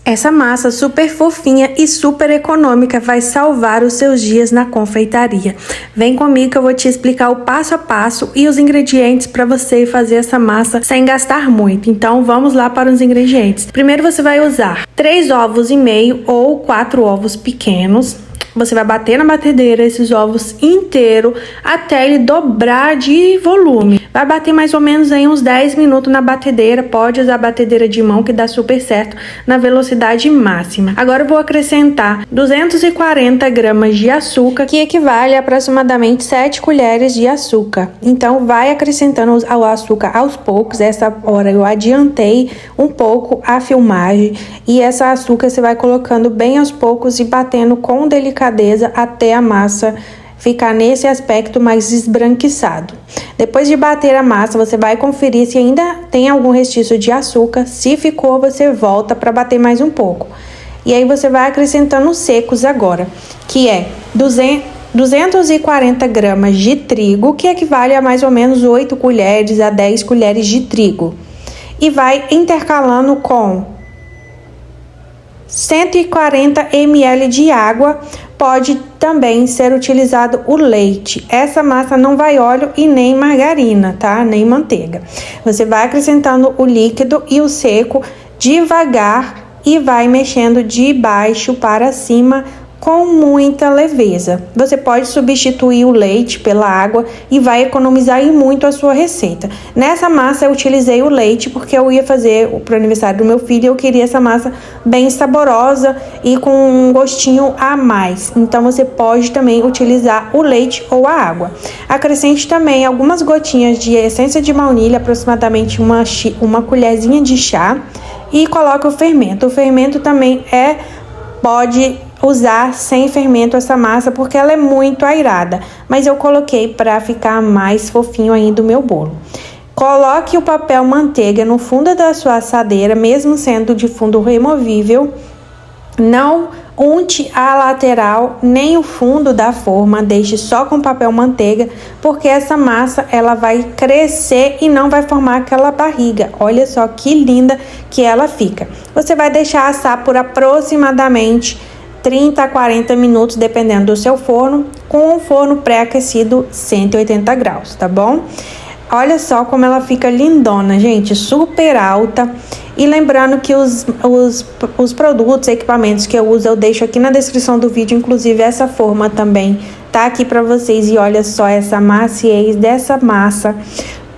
Essa massa super fofinha e super econômica vai salvar os seus dias na confeitaria. Vem comigo que eu vou te explicar o passo a passo e os ingredientes para você fazer essa massa sem gastar muito. Então vamos lá para os ingredientes. Primeiro você vai usar 3 ovos e meio ou 4 ovos pequenos. Você vai bater na batedeira esses ovos inteiros até ele dobrar de volume. Vai bater mais ou menos aí uns 10 minutos na batedeira. Pode usar a batedeira de mão que dá super certo na velocidade máxima. Agora eu vou acrescentar 240 gramas de açúcar, que equivale a aproximadamente 7 colheres de açúcar. Então vai acrescentando o açúcar aos poucos. Essa hora eu adiantei um pouco a filmagem. E essa açúcar você vai colocando bem aos poucos e batendo com delicadeza até a massa ficar nesse aspecto mais esbranquiçado. Depois de bater a massa, você vai conferir se ainda tem algum restício de açúcar. Se ficou, você volta para bater mais um pouco. E aí você vai acrescentando os secos agora, que é 240 gramas de trigo, que equivale a mais ou menos 8 colheres a 10 colheres de trigo. E vai intercalando com 140 ml de água. Pode também ser utilizado o leite. Essa massa não vai óleo e nem margarina, tá? Nem manteiga. Você vai acrescentando o líquido e o seco devagar e vai mexendo de baixo para cima com muita leveza. Você pode substituir o leite pela água e vai economizar muito a sua receita. Nessa massa eu utilizei o leite porque eu ia fazer pro aniversário do meu filho e eu queria essa massa bem saborosa e com um gostinho a mais. Então você pode também utilizar o leite ou a água. Acrescente também algumas gotinhas de essência de baunilha, aproximadamente uma colherzinha de chá, e coloque o fermento. O fermento também pode usar sem fermento essa massa porque ela é muito airada, mas eu coloquei para ficar mais fofinho ainda o meu bolo. Coloque o papel manteiga no fundo da sua assadeira, mesmo sendo de fundo removível. Não unte a lateral nem o fundo da forma, deixe só com papel manteiga, porque essa massa ela vai crescer e não vai formar aquela barriga. Olha só que linda que ela fica. Você vai deixar assar por aproximadamente 30 a 40 minutos, dependendo do seu forno, com um forno pré-aquecido 180 graus, tá bom? Olha só como ela fica lindona, gente, super alta. E lembrando que os produtos, equipamentos que eu uso, eu deixo aqui na descrição do vídeo, inclusive essa forma também tá aqui pra vocês. E olha só essa maciez dessa massa,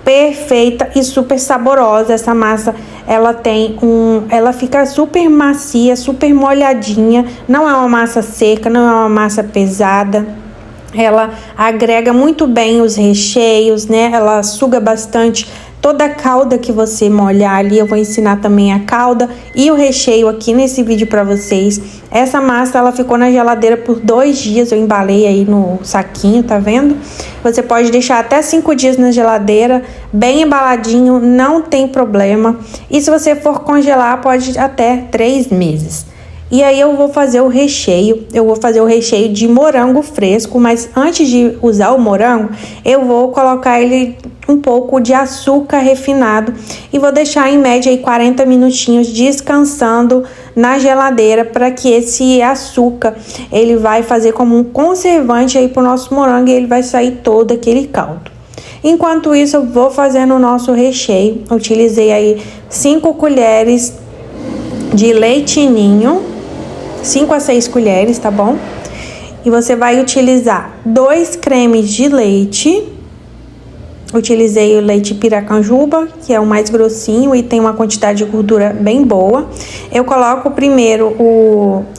perfeita e super saborosa. Essa massa, ela fica super macia, super molhadinha, não é uma massa seca, não é uma massa pesada. Ela agrega muito bem os recheios, né? Ela suga bastante toda a calda que você molhar ali. Eu vou ensinar também a calda e o recheio aqui nesse vídeo para vocês. Essa massa, ela ficou na geladeira por 2 dias, eu embalei aí no saquinho, tá vendo? Você pode deixar até 5 dias na geladeira, bem embaladinho, não tem problema. E se você for congelar, pode até 3 meses. E aí eu vou fazer o recheio, de morango fresco, mas antes de usar o morango, eu vou colocar ele um pouco de açúcar refinado e vou deixar em média aí 40 minutinhos descansando na geladeira, para que esse açúcar, ele vai fazer como um conservante aí pro nosso morango e ele vai sair todo aquele caldo. Enquanto isso, eu vou fazendo o nosso recheio. Eu utilizei aí 5 colheres de leite ninho, 5 a 6 colheres, tá bom? E você vai utilizar 2 cremes de leite. Utilizei o leite Piracanjuba, que é o mais grossinho e tem uma quantidade de gordura bem boa. Eu coloco primeiro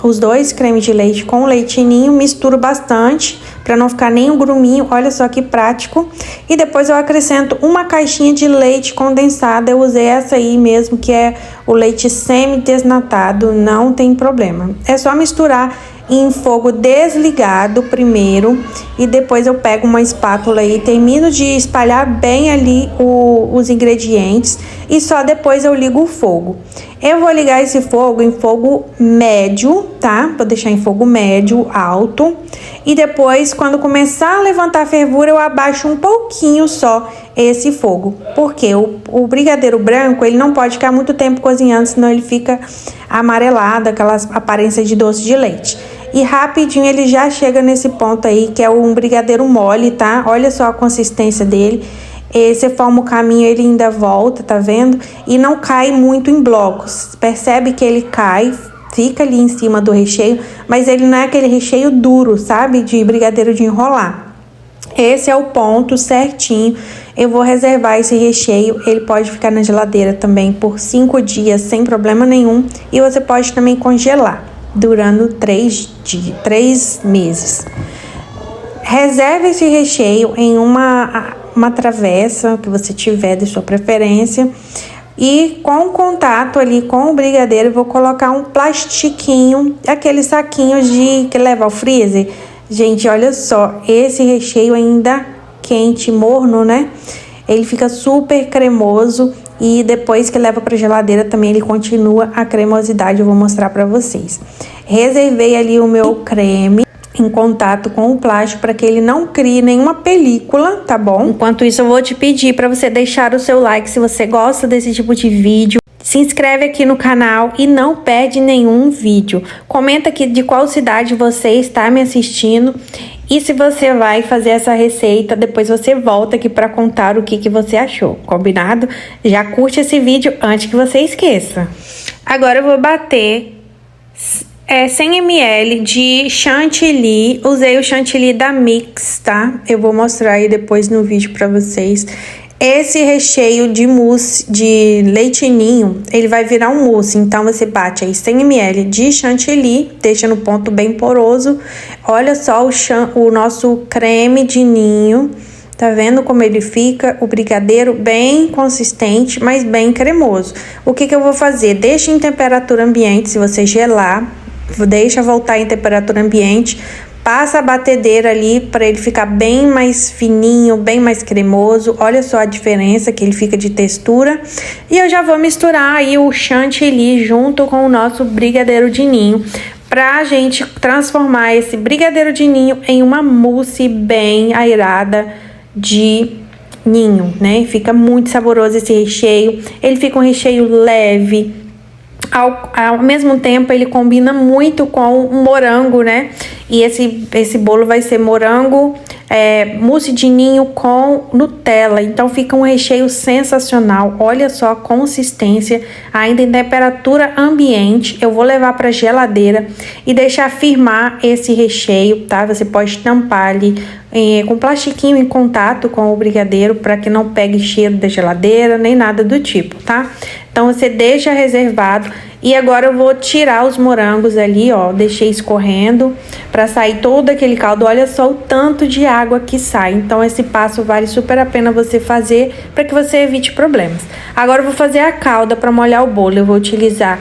os 2 cremes de leite com o leite ninho, misturo bastante para não ficar nem um gruminho. Olha só que prático. E depois eu acrescento uma caixinha de leite condensado. Eu usei essa aí mesmo, que é o leite semi-desnatado, não tem problema. É só misturar em fogo desligado primeiro e depois eu pego uma espátula e termino de espalhar bem ali os ingredientes e só depois eu ligo o fogo. Eu vou ligar esse fogo em fogo médio, tá? Vou deixar em fogo médio, alto. E depois, quando começar a levantar a fervura, eu abaixo um pouquinho só esse fogo, porque o brigadeiro branco, ele não pode ficar muito tempo cozinhando, senão ele fica amarelado, aquela aparência de doce de leite. E rapidinho ele já chega nesse ponto aí, que é um brigadeiro mole, tá? Olha só a consistência dele. Você forma o caminho, ele ainda volta, tá vendo? E não cai muito em blocos. Percebe que ele cai, fica ali em cima do recheio, mas ele não é aquele recheio duro, sabe? De brigadeiro de enrolar. Esse é o ponto certinho. Eu vou reservar esse recheio, ele pode ficar na geladeira também por 5 dias sem problema nenhum. E você pode também congelar, durando 3 meses. Reserve esse recheio em uma travessa que você tiver de sua preferência. E com contato ali com o brigadeiro, eu vou colocar um plastiquinho, aqueles saquinhos que leva ao freezer. Gente, olha só, esse recheio ainda quente, morno, né? Ele fica super cremoso e depois que leva para geladeira também ele continua a cremosidade. Eu vou mostrar para vocês. Reservei ali o meu creme em contato com o plástico para que ele não crie nenhuma película, tá bom? Enquanto isso, eu vou te pedir para você deixar o seu like se você gosta desse tipo de vídeo. Se inscreve aqui no canal e não perde nenhum vídeo. Comenta aqui de qual cidade você está me assistindo. E se você vai fazer essa receita, depois você volta aqui para contar o que você achou, combinado? Já curte esse vídeo antes que você esqueça. Agora eu vou bater 100 ml de chantilly. Usei o chantilly da Mix, tá? Eu vou mostrar aí depois no vídeo para vocês. Esse recheio de mousse de leite ninho, ele vai virar um mousse. Então, você bate aí 100 ml de chantilly, deixa no ponto bem poroso. Olha só o nosso creme de ninho. Tá vendo como ele fica? O brigadeiro bem consistente, mas bem cremoso. O que eu vou fazer? Deixa em temperatura ambiente, se você gelar, deixa voltar em temperatura ambiente. Passa a batedeira ali para ele ficar bem mais fininho, bem mais cremoso. Olha só a diferença que ele fica de textura. E eu já vou misturar aí o chantilly junto com o nosso brigadeiro de ninho, pra gente transformar esse brigadeiro de ninho em uma mousse bem aerada de ninho, né? Fica muito saboroso esse recheio. Ele fica um recheio leve. Ao mesmo tempo, ele combina muito com o morango, né? E esse bolo vai ser morango, mousse de ninho com Nutella. Então, fica um recheio sensacional. Olha só a consistência, ainda em temperatura ambiente. Eu vou levar para geladeira e deixar firmar esse recheio, tá? Você pode tampar ali com plastiquinho em contato com o brigadeiro para que não pegue cheiro da geladeira, nem nada do tipo, tá? Então, você deixa reservado. E agora eu vou tirar os morangos ali, ó. Deixei escorrendo para sair todo aquele caldo. Olha só o tanto de água que sai. Então, esse passo vale super a pena você fazer para que você evite problemas. Agora eu vou fazer a calda para molhar o bolo. Eu vou utilizar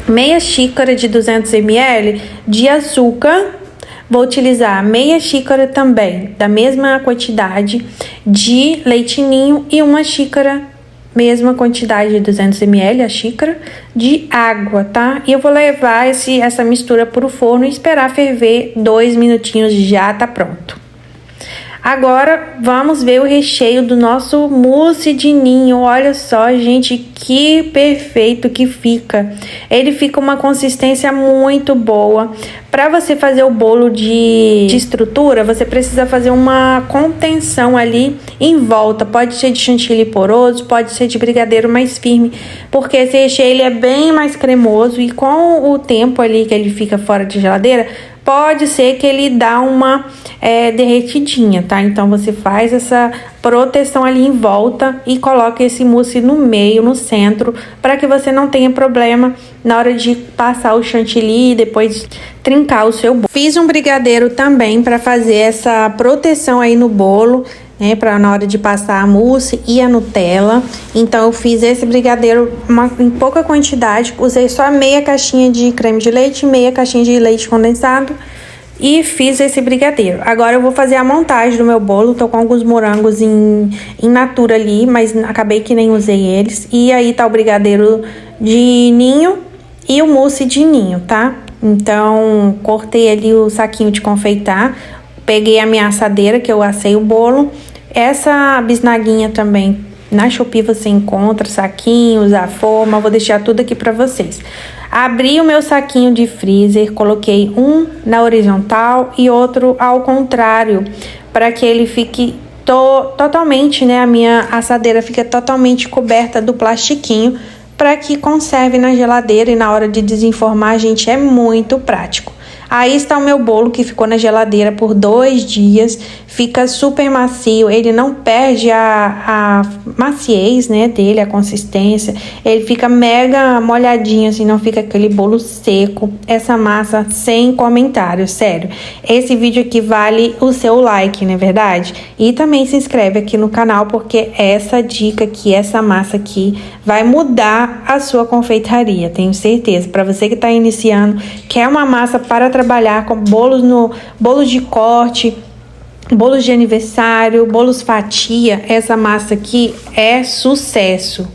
meia xícara de 200 ml de açúcar. Vou utilizar meia xícara também, da mesma quantidade, de leite ninho e uma xícara, mesma quantidade de 200 ml, a xícara, de água, tá? E eu vou levar essa mistura pro forno e esperar ferver 2 minutinhos, já tá pronto. Agora, vamos ver o recheio do nosso mousse de ninho. Olha só, gente, que perfeito que fica. Ele fica uma consistência muito boa. Para você fazer o bolo de estrutura, você precisa fazer uma contenção ali em volta. Pode ser de chantilly poroso, pode ser de brigadeiro mais firme, porque esse recheio ele é bem mais cremoso e com o tempo ali que ele fica fora de geladeira, pode ser que ele dá uma derretidinha, tá? Então, você faz essa proteção ali em volta e coloca esse mousse no meio, no centro, para que você não tenha problema na hora de passar o chantilly e depois trincar o seu bolo. Fiz um brigadeiro também para fazer essa proteção aí no bolo, né, para na hora de passar a mousse e a Nutella. Então, eu fiz esse brigadeiro em pouca quantidade, usei só meia caixinha de creme de leite, meia caixinha de leite condensado e fiz esse brigadeiro. Agora eu vou fazer a montagem do meu bolo. Tô com alguns morangos em natura ali, mas acabei que nem usei eles. E aí tá o brigadeiro de ninho e o mousse de ninho, tá? Então, cortei ali o saquinho de confeitar, peguei a minha assadeira que eu assei o bolo, essa bisnaguinha também na Shopee você encontra saquinhos, a forma, vou deixar tudo aqui pra vocês. Abri o meu saquinho de freezer, coloquei um na horizontal e outro ao contrário, para que ele fique totalmente, né, a minha assadeira fica totalmente coberta do plastiquinho, para que conserve na geladeira e na hora de desenformar, gente, é muito prático. Aí está o meu bolo que ficou na geladeira por 2 dias, fica super macio, ele não perde a maciez, né, dele, a consistência, ele fica mega molhadinho, assim, não fica aquele bolo seco. Essa massa sem comentário, sério. Esse vídeo aqui vale o seu like, não é verdade? E também se inscreve aqui no canal, porque essa dica aqui, essa massa aqui, vai mudar a sua confeitaria, tenho certeza. Para você que está iniciando, quer uma massa para trabalhar com bolos de corte, bolos de aniversário, bolos fatia, essa massa aqui é sucesso.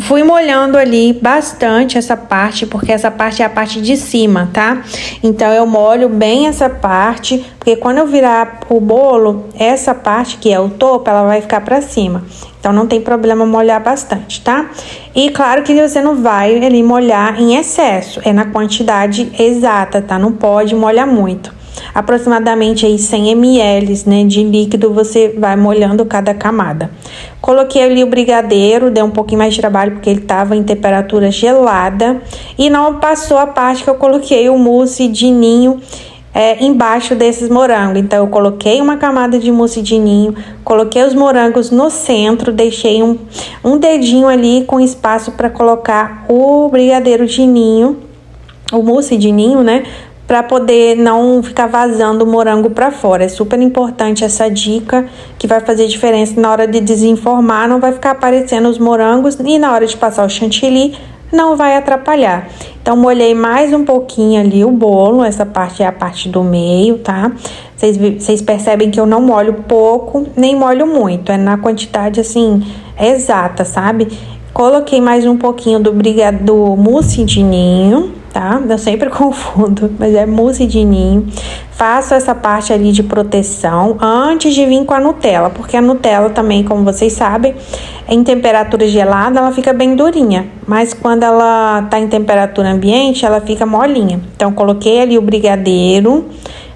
Fui molhando ali bastante essa parte, porque essa parte é a parte de cima, tá? Então eu molho bem essa parte, porque quando eu virar o bolo, essa parte que é o topo, ela vai ficar pra cima. Então não tem problema molhar bastante, tá? E claro que você não vai ali molhar em excesso, é na quantidade exata, tá? Não pode molhar muito. Aproximadamente aí 100 ml, né, de líquido você vai molhando cada camada. Coloquei ali o brigadeiro, deu um pouquinho mais de trabalho porque ele estava em temperatura gelada e não passou a parte que eu coloquei o mousse de ninho embaixo desses morangos. Então eu coloquei uma camada de mousse de ninho, coloquei os morangos no centro, deixei um dedinho ali com espaço para colocar o brigadeiro de ninho, o mousse de ninho, né, para poder não ficar vazando o morango para fora. É super importante essa dica, que vai fazer diferença na hora de desenformar, não vai ficar aparecendo os morangos e na hora de passar o chantilly não vai atrapalhar. Então molhei mais um pouquinho ali o bolo, essa parte é a parte do meio, tá? Vocês percebem que eu não molho pouco, nem molho muito, é na quantidade assim exata, sabe? Coloquei mais um pouquinho do mousse de ninho, tá? Eu sempre confundo, mas é mousse de ninho. Faço essa parte ali de proteção antes de vir com a Nutella, porque a Nutella também, como vocês sabem, em temperatura gelada ela fica bem durinha, mas quando ela tá em temperatura ambiente ela fica molinha. Então coloquei ali o brigadeiro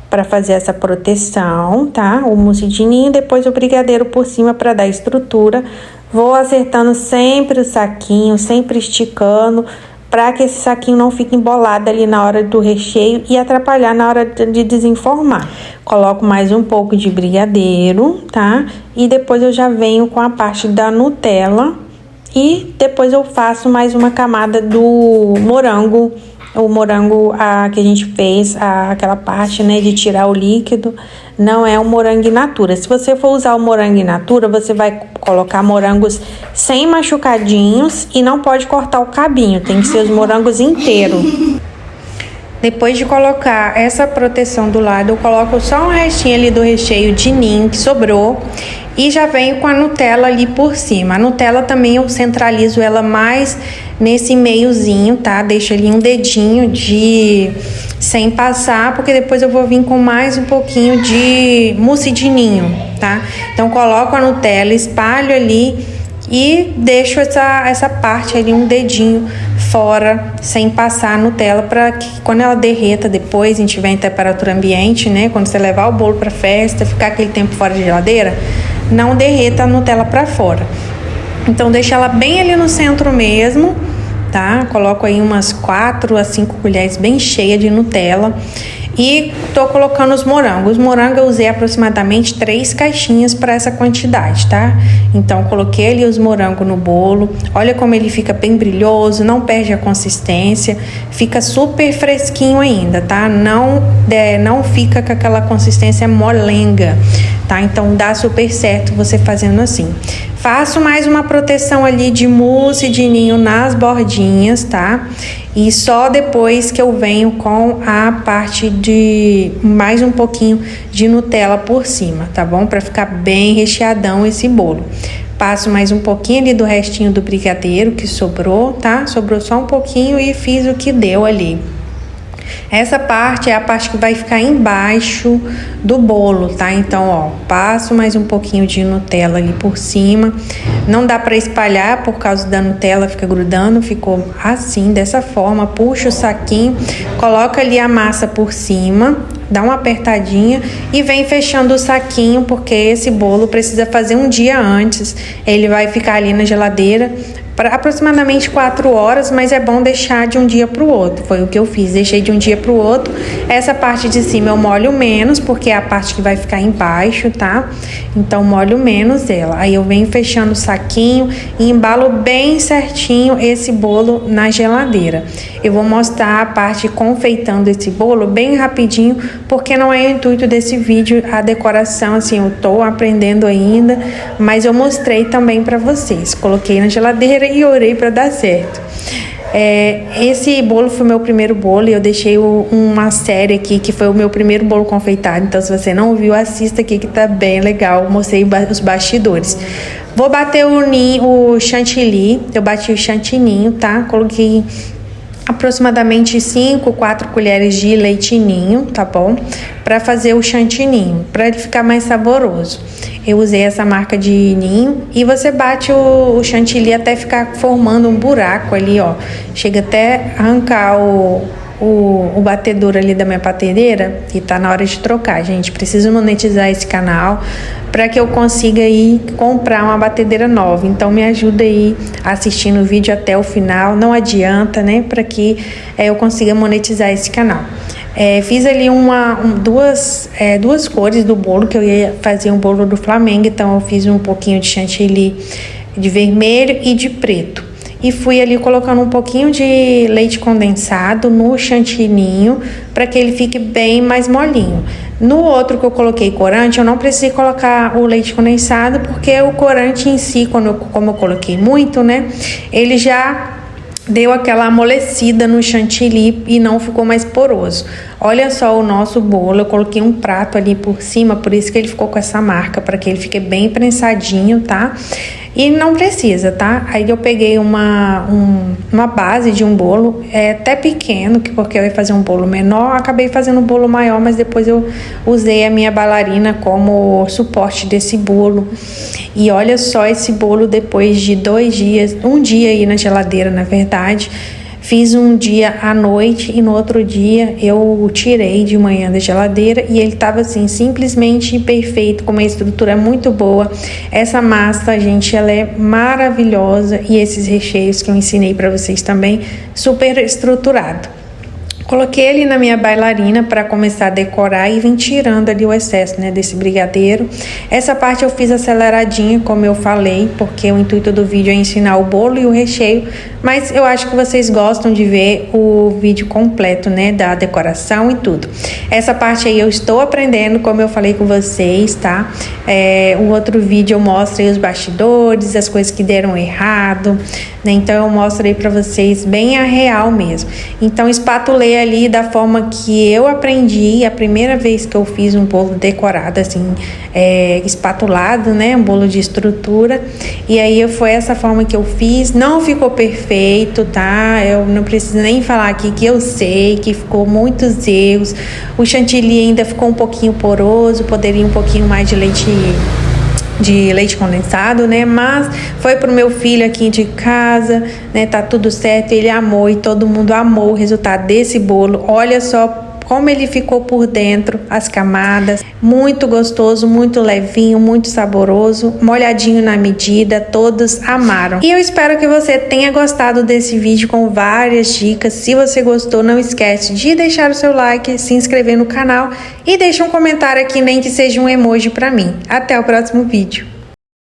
para fazer essa proteção, tá? O mousse de ninho, depois o brigadeiro por cima para dar estrutura. Vou acertando sempre o saquinho, sempre esticando, para que esse saquinho não fique embolado ali na hora do recheio e atrapalhar na hora de desenformar. Coloco mais um pouco de brigadeiro, tá? E depois eu já venho com a parte da Nutella e depois eu faço mais uma camada do morango, o morango que a gente fez, aquela parte, né, de tirar o líquido, não é o morango in natura. Se você for usar o morango in natura, você vai colocar morangos sem machucadinhos e não pode cortar o cabinho, tem que ser os morangos inteiros. Depois de colocar essa proteção do lado, eu coloco só um restinho ali do recheio de ninho que sobrou e já venho com a Nutella ali por cima. A Nutella também eu centralizo ela mais nesse meiozinho, tá? Deixo ali um dedinho sem passar, porque depois eu vou vir com mais um pouquinho de mousse de ninho, tá? Então coloco a Nutella, espalho ali e deixo essa parte ali, um dedinho fora, sem passar a Nutella, para que quando ela derreta depois, a gente tiver em temperatura ambiente, né? Quando você levar o bolo para festa, ficar aquele tempo fora de geladeira, não derreta a Nutella para fora. Então deixa ela bem ali no centro mesmo, tá? Coloco aí umas 4 a 5 colheres bem cheias de Nutella. E tô colocando os morangos. Os morangos eu usei aproximadamente 3 caixinhas para essa quantidade, tá? Então coloquei ali os morangos no bolo. Olha como ele fica bem brilhoso, não perde a consistência, fica super fresquinho ainda, tá? Não fica com aquela consistência molenga, tá? Então dá super certo você fazendo assim. Faço mais uma proteção ali de mousse de ninho nas bordinhas, tá? E só depois que eu venho com a parte de mais um pouquinho de Nutella por cima, tá bom? Para ficar bem recheadão esse bolo. Passo mais um pouquinho ali do restinho do brigadeiro que sobrou, tá? Sobrou só um pouquinho e fiz o que deu ali. Essa parte é a parte que vai ficar embaixo do bolo, tá? Então, ó, passo mais um pouquinho de Nutella ali por cima. Não dá pra espalhar por causa da Nutella, fica grudando. Ficou assim, dessa forma. Puxa o saquinho, coloca ali a massa por cima, dá uma apertadinha e vem fechando o saquinho, porque esse bolo precisa fazer um dia antes. Ele vai ficar ali na geladeira para aproximadamente 4 horas, mas é bom deixar de um dia para o outro. Foi o que eu fiz, deixei de um dia para o outro. Essa parte de cima eu molho menos, porque é a parte que vai ficar embaixo, tá? Então molho menos ela. Aí eu venho fechando o saquinho e embalo bem certinho esse bolo na geladeira. Eu vou mostrar a parte confeitando esse bolo bem rapidinho, porque não é o intuito desse vídeo a decoração, assim, eu tô aprendendo ainda, mas eu mostrei também para vocês. Coloquei na geladeira e orei para dar certo. Esse bolo foi meu primeiro bolo e eu deixei uma série aqui que foi o meu primeiro bolo confeitado. Então, se você não viu, assista aqui que tá bem legal. Mostrei os bastidores. Vou bater o chantilly. Eu bati o chantininho, tá? Coloquei aproximadamente 4 colheres de leite ninho, tá bom? Para fazer o chantininho, para ele ficar mais saboroso. Eu usei essa marca de ninho e você bate o chantilly até ficar formando um buraco ali, ó. Chega até arrancar o batedor ali da minha batedeira e tá na hora de trocar, gente. Preciso monetizar esse canal para que eu consiga ir comprar uma batedeira nova. Então me ajuda aí assistindo o vídeo até o final, não adianta, né? Para que eu consiga monetizar esse canal. Fiz ali duas cores do bolo, que eu ia fazer um bolo do Flamengo, então eu fiz um pouquinho de chantilly de vermelho e de preto. E fui ali colocando um pouquinho de leite condensado no chantininho, para que ele fique bem mais molinho. No outro que eu coloquei corante, eu não precisei colocar o leite condensado, porque o corante em si, como eu coloquei muito, né, ele já deu aquela amolecida no chantilly e não ficou mais poroso. Olha só o nosso bolo, eu coloquei um prato ali por cima, por isso que ele ficou com essa marca, para que ele fique bem prensadinho, tá? E não precisa, tá? Aí eu peguei uma base de um bolo, até pequeno, porque eu ia fazer um bolo menor, acabei fazendo um bolo maior, mas depois eu usei a minha bailarina como suporte desse bolo. E olha só esse bolo depois de 2 dias, um dia aí na geladeira, na verdade. Fiz um dia à noite e no outro dia eu tirei de manhã da geladeira e ele tava assim, simplesmente perfeito, com uma estrutura muito boa. Essa massa, gente, ela é maravilhosa e esses recheios que eu ensinei para vocês também, super estruturado. Coloquei ele na minha bailarina para começar a decorar e vim tirando ali o excesso, né, desse brigadeiro. Essa parte eu fiz aceleradinha, como eu falei, porque o intuito do vídeo é ensinar o bolo e o recheio, mas eu acho que vocês gostam de ver o vídeo completo, né, da decoração e tudo. Essa parte aí eu estou aprendendo, como eu falei com vocês, tá? O outro vídeo eu mostrei os bastidores, as coisas que deram errado, né? Então eu mostrei para vocês bem a real mesmo. Então espatulei ali da forma que eu aprendi a primeira vez que eu fiz um bolo decorado, assim, espatulado, né? Um bolo de estrutura. E aí foi essa forma que eu fiz. Não ficou perfeito, tá? Eu não preciso nem falar aqui que eu sei que ficou muitos erros. O chantilly ainda ficou um pouquinho poroso, poderia um pouquinho mais de leite condensado, né? Mas foi pro meu filho aqui de casa, né? Tá tudo certo, ele amou e todo mundo amou o resultado desse bolo. Olha só como ele ficou por dentro, as camadas, muito gostoso, muito levinho, muito saboroso, molhadinho na medida, todos amaram. E eu espero que você tenha gostado desse vídeo com várias dicas. Se você gostou, não esquece de deixar o seu like, se inscrever no canal e deixa um comentário aqui, nem que seja um emoji para mim. Até o próximo vídeo.